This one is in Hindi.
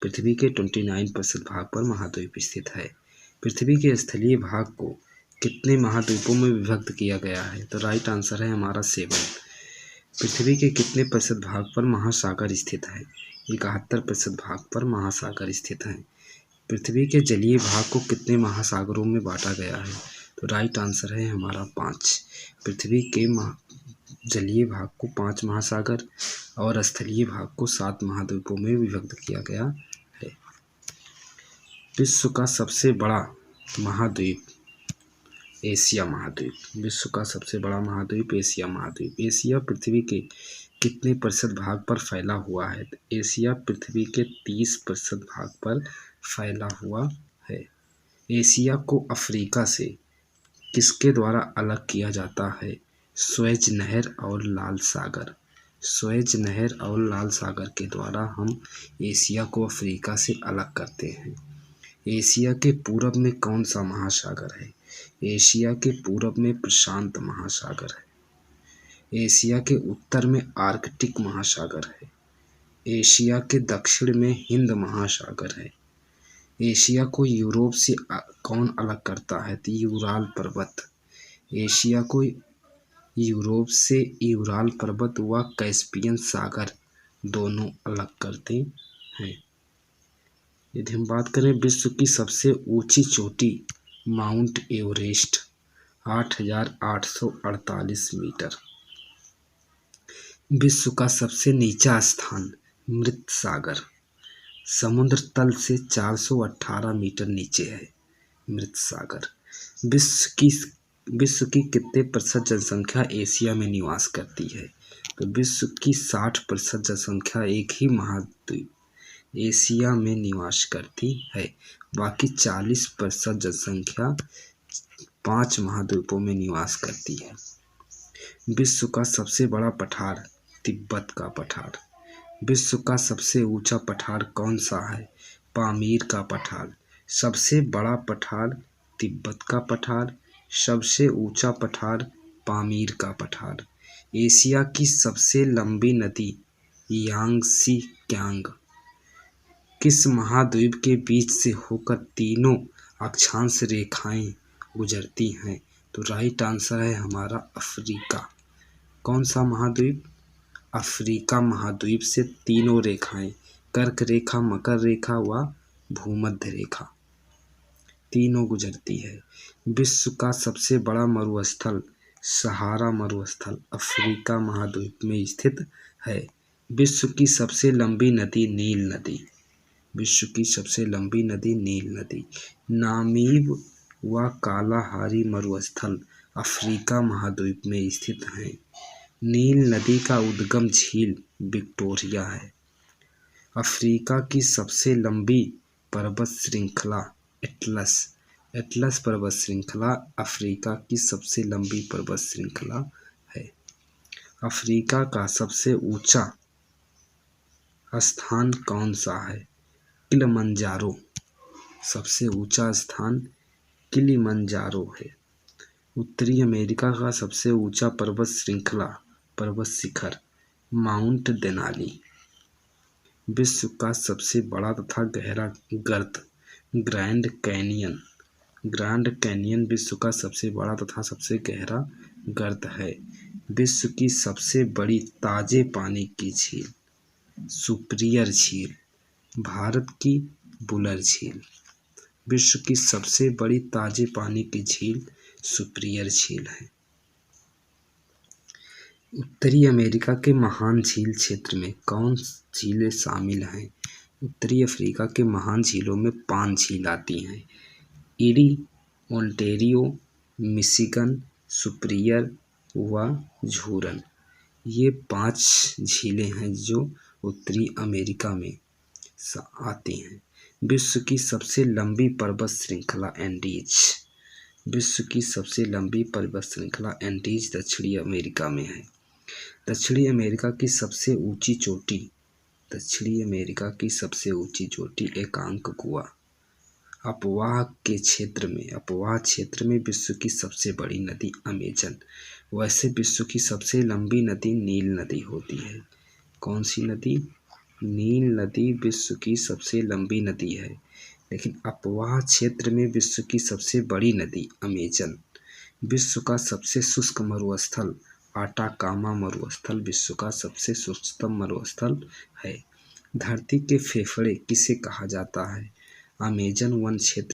पृथ्वी के 29% भाग पर महाद्वीप स्थित है। पृथ्वी के स्थलीय भाग को कितने महाद्वीपों में विभक्त किया गया है? तो राइट आंसर है हमारा 7। पृथ्वी के कितने प्रतिशत भाग पर महासागर स्थित है? 71% भाग पर महासागर स्थित है। पृथ्वी के जलीय भाग को कितने महासागरों में बांटा गया है? तो राइट आंसर है हमारा 5। पृथ्वी के जलीय भाग को 5 महासागर और स्थलीय भाग को 7 महाद्वीपों में विभक्त किया गया है। विश्व का सबसे बड़ा महाद्वीप एशिया महाद्वीप। विश्व का सबसे बड़ा महाद्वीप एशिया महाद्वीप। एशिया पृथ्वी के कितने प्रतिशत भाग पर फैला हुआ है? एशिया पृथ्वी के 30% भाग पर फैला हुआ है। एशिया को अफ्रीका से किसके द्वारा अलग किया जाता है? स्वेज नहर और लाल सागर। स्वेज नहर और लाल सागर के द्वारा हम एशिया को अफ्रीका से अलग करते हैं। एशिया के पूरब में कौन सा महासागर है? एशिया के पूरब में प्रशांत महासागर है। एशिया के उत्तर में आर्कटिक महासागर है। एशिया के दक्षिण में हिंद महासागर है। एशिया को यूरोप से कौन अलग करता है? तो यूराल पर्वत। एशिया को यूरोप से यूराल पर्वत व कैस्पियन सागर दोनों अलग करते हैं। यदि हम बात करें विश्व की सबसे ऊंची चोटी माउंट एवरेस्ट 8,848 मीटर। विश्व का सबसे नीचा स्थान मृत सागर समुद्र तल से 418 मीटर नीचे है मृत सागर। विश्व की कितने प्रतिशत जनसंख्या एशिया में निवास करती है? तो विश्व की 60% जनसंख्या एक ही महाद्वीप एशिया में निवास करती है। बाकी 40% जनसंख्या 5 महाद्वीपों में निवास करती है। विश्व का सबसे बड़ा पठार तिब्बत का पठार। विश्व का सबसे ऊंचा पठार कौन सा है? पामीर का पठार। सबसे बड़ा पठार तिब्बत का पठार, सबसे ऊंचा पठार पामीर का पठार। एशिया की सबसे लंबी नदी यांगसी क्यांग किस महाद्वीप के बीच से होकर तीनों अक्षांश रेखाएं गुजरती हैं? तो राइट आंसर है हमारा अफ्रीका। कौन सा महाद्वीप? अफ्रीका महाद्वीप से तीनों रेखाएं कर्क रेखा, मकर रेखा व भूमध्य रेखा तीनों गुजरती है। विश्व का सबसे बड़ा मरुस्थल सहारा मरुस्थल अफ्रीका महाद्वीप में स्थित है। विश्व की सबसे लंबी नदी नील नदी। विश्व की सबसे लंबी नदी नील नदी। नामीब व कालाहारी मरुस्थल अफ्रीका महाद्वीप में स्थित हैं। नील नदी का उद्गम झील विक्टोरिया है। अफ्रीका की सबसे लंबी पर्वत श्रृंखला एटलस पर्वत श्रृंखला अफ्रीका की सबसे लंबी पर्वत श्रृंखला है। अफ्रीका का सबसे ऊंचा स्थान कौन सा है? किलिमंजारो। सबसे ऊंचा स्थान किलिमंजारो है। उत्तरी अमेरिका का सबसे ऊंचा पर्वत श्रृंखला पर्वत शिखर माउंट देनाली। विश्व का सबसे बड़ा तथा गहरा गर्त ग्रैंड कैनियन। ग्रैंड कैनियन विश्व का सबसे बड़ा तथा सबसे गहरा गर्त है। विश्व की सबसे बड़ी ताजे पानी की झील सुपीरियर झील भारत की बुलर झील। विश्व की सबसे बड़ी ताजे पानी की झील सुपीरियर झील है। उत्तरी अमेरिका के महान झील क्षेत्र में कौन झीलें शामिल हैं? उत्तरी अफ्रीका के महान झीलों में 5 झील आती हैं। ईरी, ओंटेरियो, मिशिगन, सुपीरियर व झूरन। ये 5 झीलें हैं जो उत्तरी अमेरिका में आती हैं। विश्व की सबसे लंबी पर्वत श्रृंखला एंडीज। विश्व की सबसे लंबी पर्वत श्रृंखला एंडीज दक्षिणी अमेरिका में है। दक्षिणी अमेरिका की सबसे ऊंची चोटी दक्षिणी अमेरिका की सबसे ऊंची चोटी एकांकगुआ। अपवाह क्षेत्र में विश्व की सबसे बड़ी नदी अमेजन। वैसे विश्व की सबसे लंबी नदी नील नदी होती है। कौन सी नदी? नील नदी विश्व की सबसे लंबी नदी है, लेकिन अपवाह क्षेत्र में विश्व की सबसे बड़ी नदी अमेजन। विश्व का सबसे शुष्क मरुस्थल आटाकामा मरुस्थल विश्व का सबसे शुष्कतम मरुस्थल है। धरती के फेफड़े किसे कहा जाता है? अमेजन वन क्षेत्र